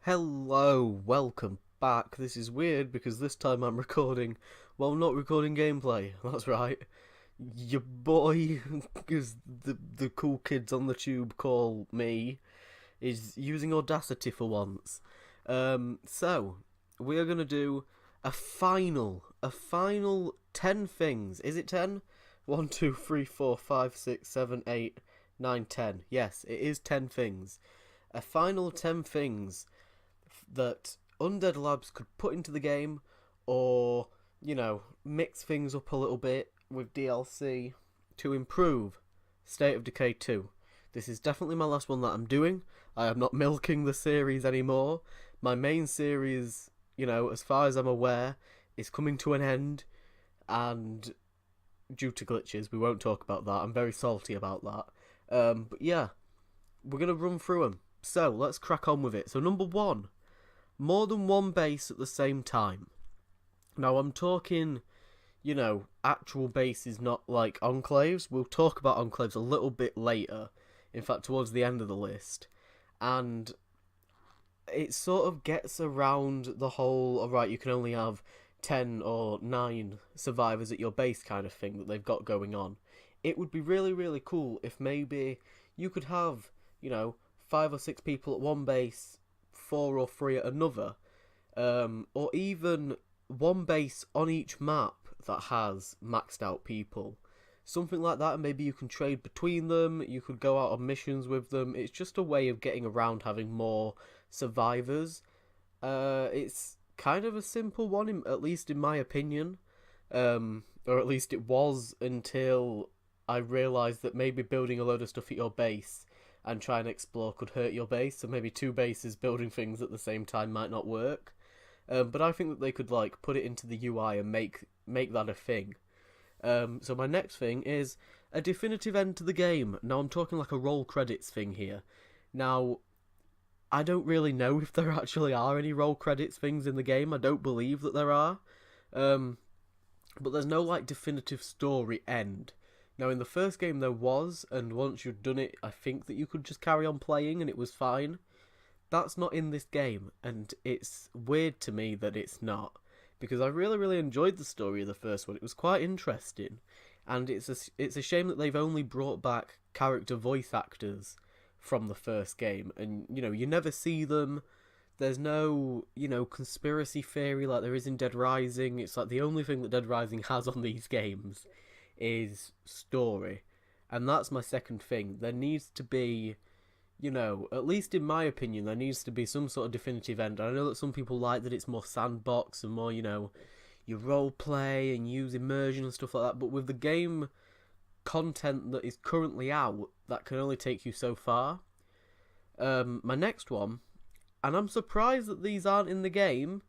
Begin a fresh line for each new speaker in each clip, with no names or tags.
Hello, welcome back. This is weird because this time I'm recording, well, not recording gameplay. That's right. Your boy, as the cool kids on the tube call me, is using Audacity for once. So we are gonna do a final 10 things. Is it 10? 1, 2, 3, 4, 5, 6, 7, 8, 9, 10. Yes, it is 10 things. A final 10 things that Undead Labs could put into the game, or mix things up a little bit with DLC to improve State of Decay 2. This is definitely my last one that I'm doing. I am not milking the series anymore. My main series, as far as I'm aware, is coming to an end, and due to glitches, we won't talk about that. I'm very salty about that. But yeah, we're going to run through them. So let's crack on with it. So number one, more than one base at the same time. Now I'm talking, actual bases, not like enclaves. We'll talk about enclaves a little bit later. In fact, towards the end of the list. And it sort of gets around the whole, alright, you can only have 10 or 9 survivors at your base kind of thing that they've got going on. It would be really, really cool if maybe you could have, 5 or 6 people at one base, 4 or 3 at another, or even one base on each map that has maxed out people. Something like that, and maybe you can trade between them, you could go out on missions with them. It's just a way of getting around having more survivors. It's kind of a simple one, at least in my opinion. Or at least it was until I realised that maybe building a load of stuff at your base and trying to explore could hurt your base, so maybe 2 bases building things at the same time might not work. But I think that they could put it into the UI and make that a thing. So my next thing is a definitive end to the game. Now I'm talking like a roll credits thing here. Now, I don't really know if there actually are any roll credits things in the game. I don't believe that there are. But there's no definitive story end. Now in the first game there was, and once you'd done it, I think that you could just carry on playing and it was fine. That's not in this game, and it's weird to me that it's not, because I really, really enjoyed the story of the first one. It was quite interesting, and it's a shame that they've only brought back character voice actors from the first game, and you never see them. There's no conspiracy theory like there is in Dead Rising. It's the only thing that Dead Rising has on these games is story, and that's my second thing. There needs to be, at least in my opinion, there needs to be some sort of definitive end. I know that some people like that it's more sandbox and more, you role play and use immersion and stuff like that, but with the game content that is currently out, that can only take you so far. My next one, and I'm surprised that these aren't in the game,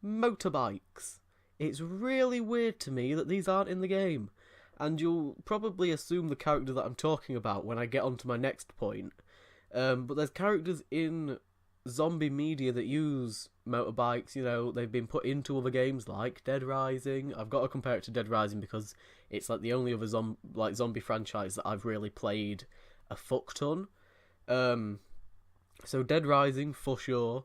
motorbikes. It's really weird to me that these aren't in the game. And you'll probably assume the character that I'm talking about when I get on to my next point. But there's characters in zombie media that use motorbikes. They've been put into other games like Dead Rising. I've got to compare it to Dead Rising because it's the only other zombie franchise that I've really played a fuck ton. So Dead Rising for sure.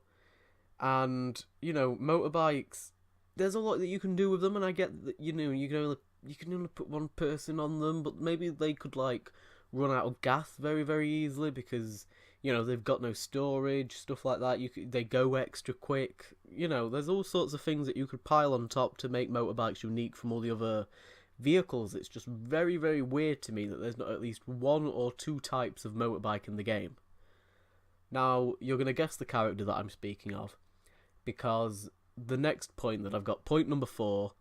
And, motorbikes, there's a lot that you can do with them, and I get that, you can only put one person on them, but maybe they could run out of gas very, very easily because they've got no storage, stuff like that. They go extra quick. There's all sorts of things that you could pile on top to make motorbikes unique from all the other vehicles. It's just very, very weird to me that there's not at least 1 or 2 types of motorbike in the game. Now you're gonna guess the character that I'm speaking of, because the next point that I've got, point number 4,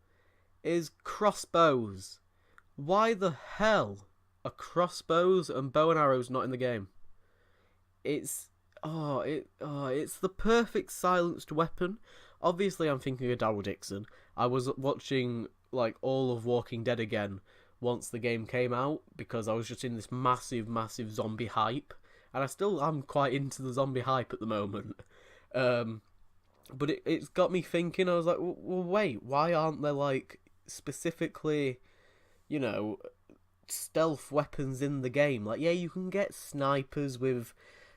is crossbows. Why the hell are crossbows and bow and arrows not in the game? It's the perfect silenced weapon. Obviously, I'm thinking of Daryl Dixon. I was watching all of Walking Dead again once the game came out because I was just in this massive, massive zombie hype, and I still am quite into the zombie hype at the moment. But it's got me thinking. I was like, well, wait, why aren't there specifically, stealth weapons in the game? Yeah, you can get snipers with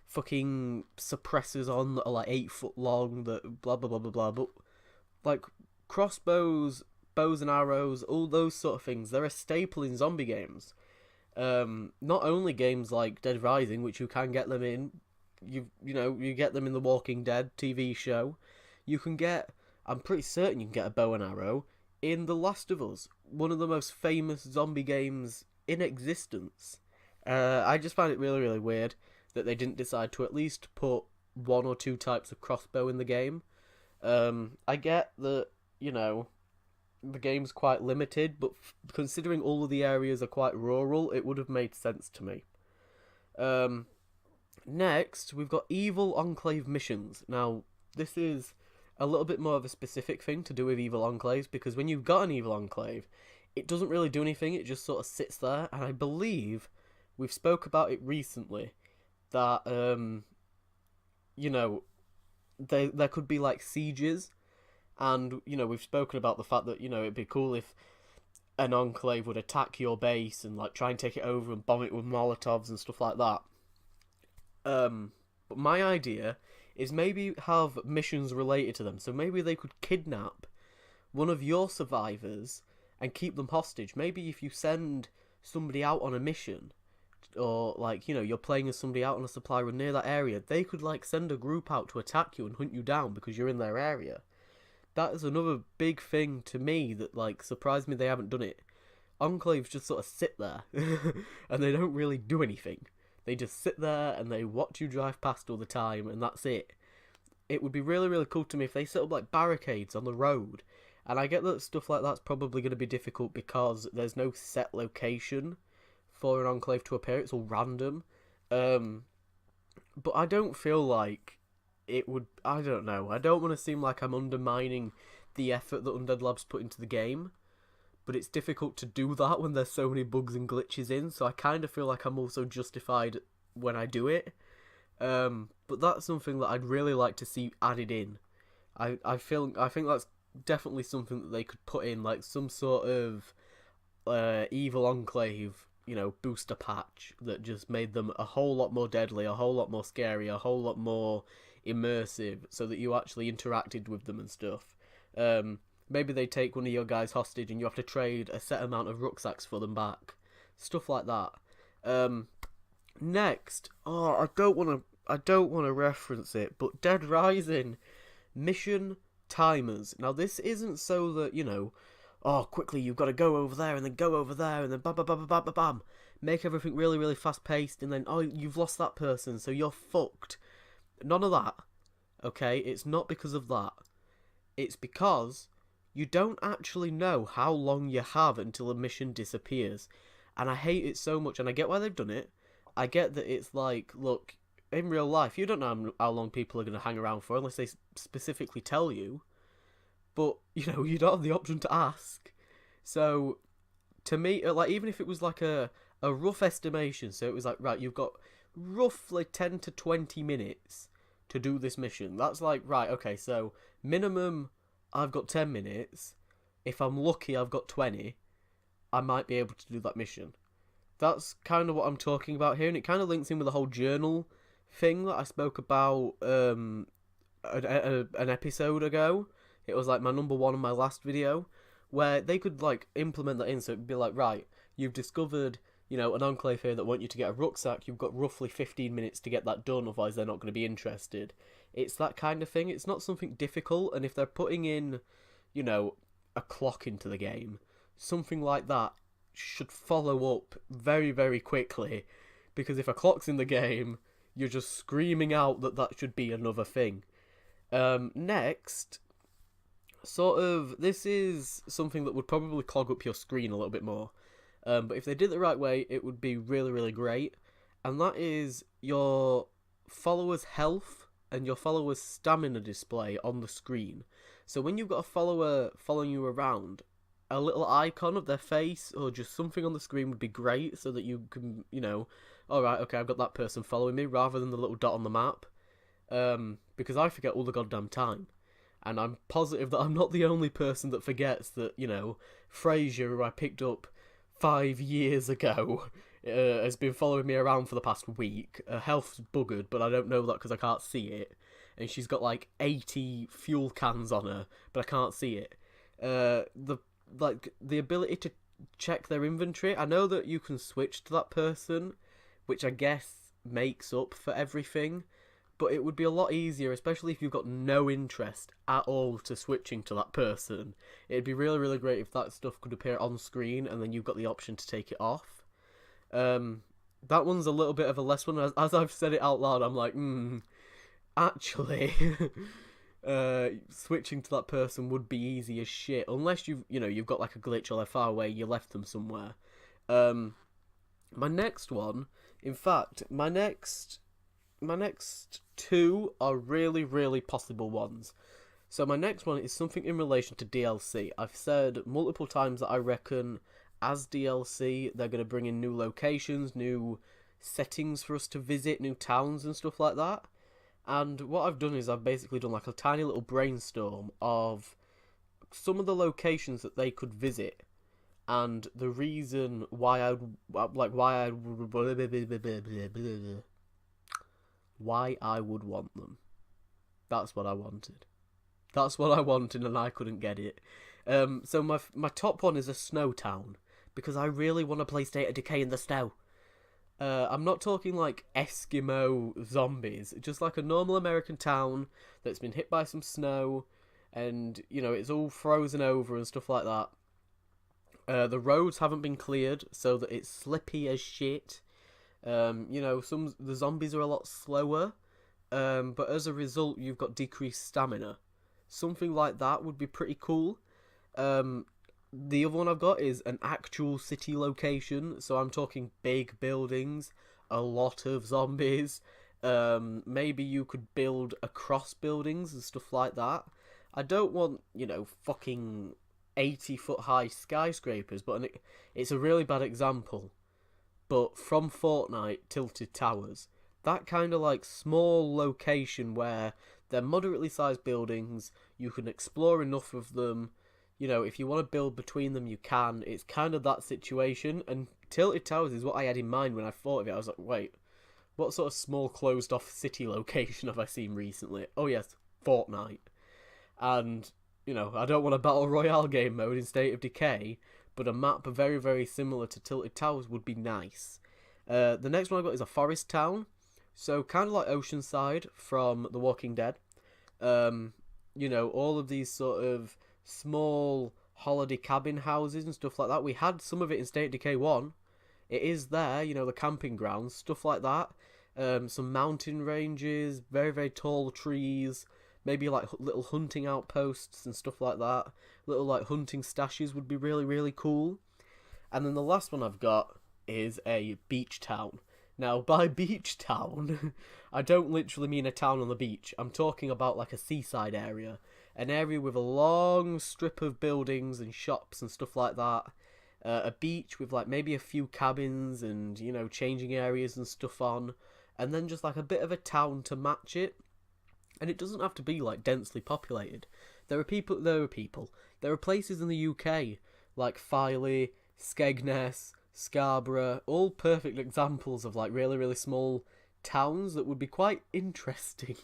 fucking suppressors on that are like 8 foot long, that blah blah blah blah blah. But like crossbows, bows and arrows, all those sort of things, they're a staple in zombie games. Not only games like Dead Rising, which you can get them in, you get them in the Walking Dead TV show. You can get, I'm pretty certain you can get a bow and arrow in The Last of Us, one of the most famous zombie games in existence. I just find it really, really weird that they didn't decide to at least put one or two types of crossbow in the game. I get that, the game's quite limited, but considering all of the areas are quite rural, it would have made sense to me. Next, we've got Evil Enclave missions. Now, this is a little bit more of a specific thing to do with Evil Enclaves, because when you've got an Evil Enclave, it doesn't really do anything, it just sort of sits there, and I believe we've spoke about it recently, that, there could be, like, sieges, and, we've spoken about the fact that, it'd be cool if an Enclave would attack your base and, like, try and take it over and bomb it with Molotovs and stuff like that. But my idea is maybe have missions related to them. So maybe they could kidnap one of your survivors and keep them hostage. Maybe if you send somebody out on a mission, or like, you're playing as somebody out on a supply run near that area, they could like send a group out to attack you and hunt you down because you're in their area. That is another big thing to me that like surprised me they haven't done it. Enclaves just sort of sit there and they don't really do anything. They just sit there and they watch you drive past all the time, and that's it. It would be really, really cool to me if they set up like barricades on the road. And I get that stuff like that's probably going to be difficult because there's no set location for an Enclave to appear. It's all random. But I don't feel like it would... I don't know. I don't want to seem like I'm undermining the effort that Undead Labs put into the game. But it's difficult to do that when there's so many bugs and glitches in, so I kind of feel like I'm also justified when I do it. But that's something that I'd really like to see added in. I think that's definitely something that they could put in, like some sort of Evil Enclave, booster patch that just made them a whole lot more deadly, a whole lot more scary, a whole lot more immersive, so that you actually interacted with them and stuff. Maybe they take one of your guys hostage and you have to trade a set amount of rucksacks for them back. Stuff like that. Next, I don't want to reference it, but Dead Rising mission timers. Now this isn't so that, quickly you've got to go over there and then go over there and then bam bam bam bam bam bam. Make everything really, really fast paced and then you've lost that person, so you're fucked. None of that. Okay? It's not because of that. It's because you don't actually know how long you have until a mission disappears. And I hate it so much, and I get why they've done it. I get that it's like, look, in real life, you don't know how long people are going to hang around for unless they specifically tell you. But, you don't have the option to ask. So, to me, like, even if it was like a rough estimation, so it was like, right, you've got roughly 10 to 20 minutes to do this mission. That's like, right, okay, so minimum... I've got 10 minutes. If I'm lucky, I've got 20. I might be able to do that mission. That's kind of what I'm talking about here, and it kind of links in with the whole journal thing that I spoke about an episode ago. It was like my number one on my last video, where they could like implement that in, so it'd be like, right, you've discovered, an Enclave here that want you to get a rucksack, you've got roughly 15 minutes to get that done, otherwise they're not going to be interested. It's that kind of thing. It's not something difficult, and if they're putting in, a clock into the game, something like that should follow up very, very quickly, because if a clock's in the game, you're just screaming out that should be another thing. Next, this is something that would probably clog up your screen a little bit more, but if they did it the right way, it would be really, really great, and that is your followers' health and your followers' stamina display on the screen. So when you've got a follower following you around, a little icon of their face or just something on the screen would be great, so that you can, alright, okay, I've got that person following me, rather than the little dot on the map. Because I forget all the goddamn time. And I'm positive that I'm not the only person that forgets that, Frasier, who I picked up 5 years ago, has been following me around for the past week. Her health's buggered, but I don't know that because I can't see it. And she's got like 80 fuel cans on her, but I can't see it. The ability to check their inventory. I know that you can switch to that person, which I guess makes up for everything. But it would be a lot easier, especially if you've got no interest at all to switching to that person. It'd be really, really great if that stuff could appear on screen and then you've got the option to take it off. That one's a little bit of a less one. As I've said it out loud, I'm like, actually, switching to that person would be easy as shit. Unless you've got like a glitch or they're far away, you left them somewhere. My next one, in fact, my next two are really, really possible ones. So my next one is something in relation to DLC. I've said multiple times that I reckon as DLC they're going to bring in new locations, new settings for us to visit, new towns and stuff like that. And what I've done is I've basically done like a tiny little brainstorm of some of the locations that they could visit and the reason why I would want them. That's what I wanted. That's what I wanted and I couldn't get it. So my top one is a snow town, because I really want to play State of Decay in the snow. I'm not talking like Eskimo zombies, just like a normal American town that's been hit by some snow and, it's all frozen over and stuff like that. The roads haven't been cleared so that it's slippy as shit. The zombies are a lot slower, but as a result, you've got decreased stamina. Something like that would be pretty cool. The other one I've got is an actual city location, so I'm talking big buildings, a lot of zombies. Maybe you could build across buildings and stuff like that. I don't want, fucking 80-foot high skyscrapers, but it's a really bad example. But from Fortnite, Tilted Towers, that kind of like small location where they're moderately sized buildings, you can explore enough of them, if you want to build between them you can. It's kind of that situation, and Tilted Towers is what I had in mind when I thought of it. I was like, wait, what sort of small closed off city location have I seen recently? Oh yes, Fortnite. And, I don't want a Battle Royale game mode in State of Decay, but a map very, very similar to Tilted Towers would be nice. The next one I got is a forest town. So kind of like Oceanside from The Walking Dead. All of these sort of small holiday cabin houses and stuff like that. We had some of it in State of Decay 1. It is there, the camping grounds, stuff like that. Some mountain ranges, very, very tall trees. Maybe like little hunting outposts and stuff like that. Little like hunting stashes would be really, really cool. And then the last one I've got is a beach town. Now, by beach town, I don't literally mean a town on the beach. I'm talking about like a seaside area. An area with a long strip of buildings and shops and stuff like that. A beach with like maybe a few cabins and, changing areas and stuff on. And then just like a bit of a town to match it. And it doesn't have to be like densely populated. There are places in the UK like Filey, Skegness, Scarborough, all perfect examples of like really, really small towns that would be quite interesting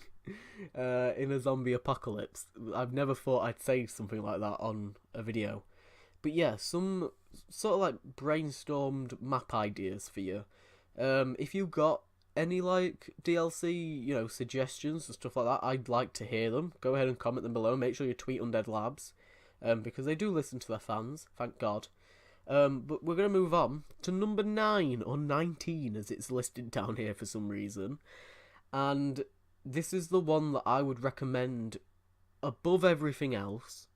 in a zombie apocalypse. I've never thought I'd say something like that on a video. But yeah, some sort of like brainstormed map ideas for you. If you've got any like DLC, suggestions and stuff like that, I'd like to hear them. Go ahead and comment them below. Make sure you tweet Undead Labs, because they do listen to their fans, thank God. But we're going to move on to number 9, or 19 as it's listed down here for some reason. And this is the one that I would recommend above everything else.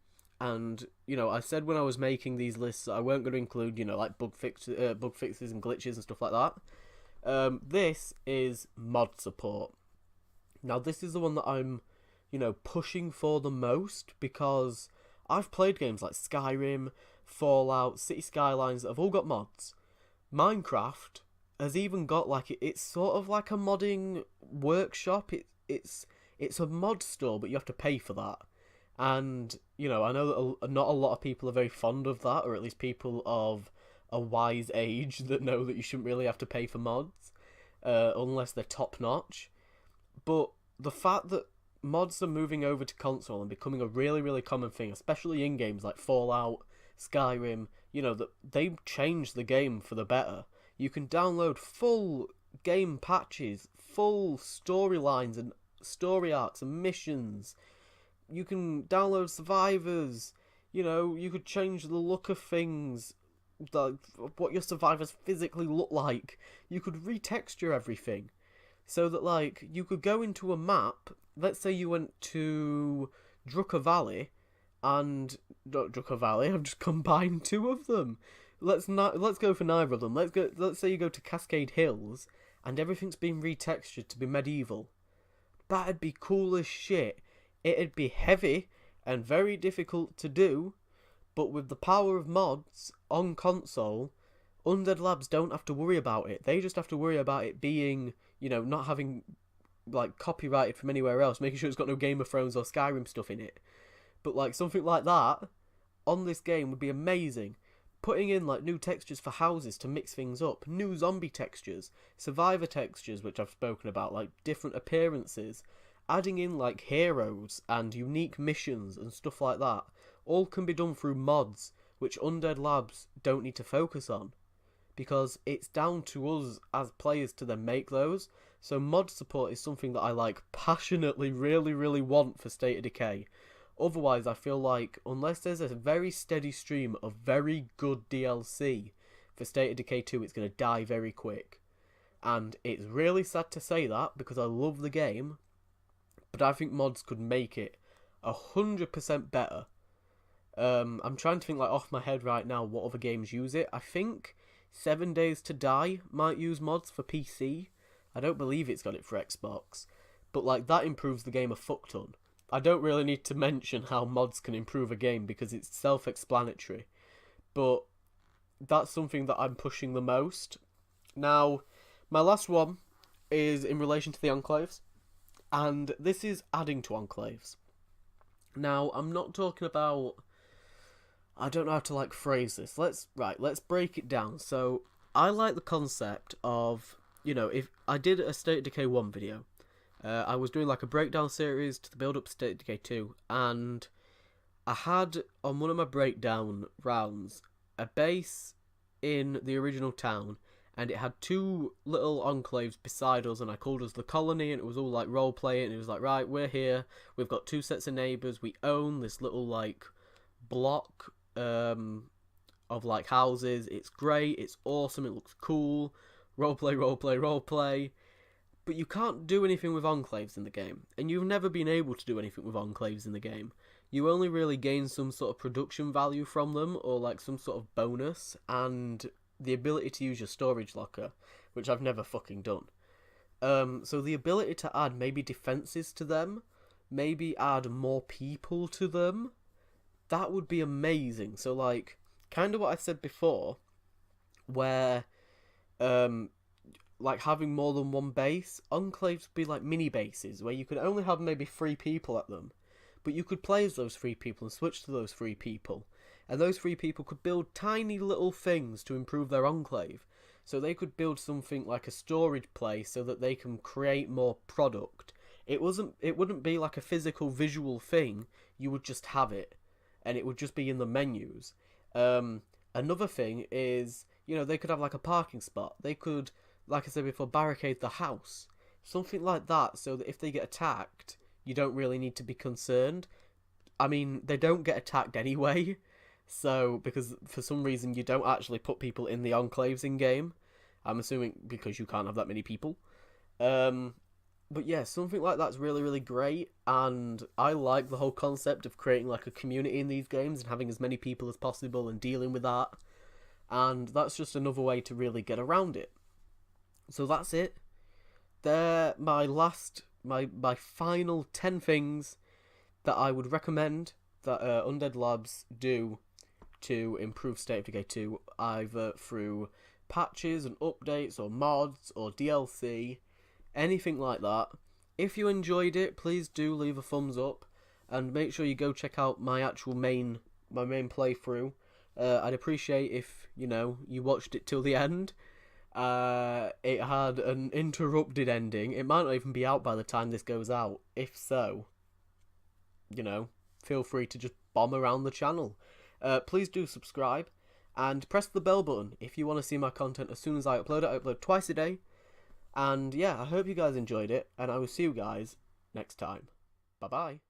And, I said when I was making these lists that I weren't going to include, like bug fixes and glitches and stuff like that. This is mod support. Now, this is the one that I'm, pushing for the most, because I've played games like Skyrim, Fallout, City Skylines that have all got mods. Minecraft has even got like it's sort of like a modding workshop. It's a mod store, but you have to pay for that. And I know that not a lot of people are very fond of that, or at least people of a wise age that know that you shouldn't really have to pay for mods, unless they're top notch. But the fact that mods are moving over to console and becoming a really, really common thing, especially in games like Fallout, Skyrim, that they changed the game for the better. You can download full game patches, full storylines and story arcs and missions. You can download survivors. You could change the look of things, what your survivors physically look like. You could retexture everything. So that, you could go into a map, let's say you went to Drucker Valley, and... Not Drucker Valley, I've just combined two of them. Let's go for neither of them. Let's say you go to Cascade Hills, and everything's been retextured to be medieval. That'd be cool as shit. It'd be heavy, and very difficult to do, but with the power of mods on console, Undead Labs don't have to worry about it. They just have to worry about it being... not having, copyrighted from anywhere else, making sure it's got no Game of Thrones or Skyrim stuff in it. But, something like that on this game would be amazing. Putting in, new textures for houses to mix things up, new zombie textures, survivor textures, which I've spoken about, different appearances, adding in, heroes and unique missions and stuff like that, all can be done through mods, which Undead Labs don't need to focus on. Because it's down to us as players to then make those. So mod support is something that I passionately really, really want for State of Decay. Otherwise, I feel like unless there's a very steady stream of very good DLC for State of Decay 2, it's going to die very quick. And it's really sad to say that because I love the game, but I think mods could make it 100% better. I'm trying to think off my head right now what other games use it. I think 7 Days to Die might use mods for PC. I don't believe it's got it for Xbox. But that improves the game a fuck ton. I don't really need to mention how mods can improve a game because it's self-explanatory. But that's something that I'm pushing the most. Now, my last one is in relation to the Enclaves. And this is adding to Enclaves. Now, I'm not talking about... I don't know how to phrase this. Let's break it down. So, I like the concept of, if I did a State of Decay 1 video, I was doing a breakdown series to the build up State of Decay 2, and I had on one of my breakdown rounds a base in the original town, and it had two little enclaves beside us, and I called us the colony, and it was all role play, and it was right, we're here, we've got two sets of neighbours, we own this little block of houses. It's great, it's awesome, it looks cool, roleplay, but you can't do anything with enclaves in the game, and you've never been able to do anything with enclaves in the game. You only really gain some sort of production value from them, or some sort of bonus, and the ability to use your storage locker, which I've never fucking done. So the ability to add maybe defenses to them, maybe add more people to them, that would be amazing. So, kind of what I said before, where, having more than one base, enclaves would be mini bases, where you could only have maybe 3 people at them, but you could play as those 3 people and switch to those 3 people, and those 3 people could build tiny little things to improve their enclave. So they could build something like a storage place so that they can create more product. It wouldn't be a physical visual thing, you would just have it. And it would just be in the menus. Another thing is, they could have a parking spot. They could, like I said before, barricade the house. Something like that, so that if they get attacked, you don't really need to be concerned. I mean, they don't get attacked anyway. So, because for some reason you don't actually put people in the enclaves in-game. I'm assuming because you can't have that many people. But yeah, something like that's really, really great, and I like the whole concept of creating a community in these games and having as many people as possible and dealing with that, and that's just another way to really get around it. So that's it. They're my final 10 things that I would recommend that Undead Labs do to improve State of Decay 2, either through patches and updates or mods or DLC, anything like that. If you enjoyed it, please do leave a thumbs up, and make sure you go check out my actual main playthrough I'd appreciate if, you watched it till the end. It had an interrupted ending. It might not even be out by the time this goes out. If so, feel free to just bomb around the channel. Please do subscribe and press the bell button if you want to see my content as soon as I upload it. I upload twice a day. And yeah, I hope you guys enjoyed it, and I will see you guys next time. Bye bye.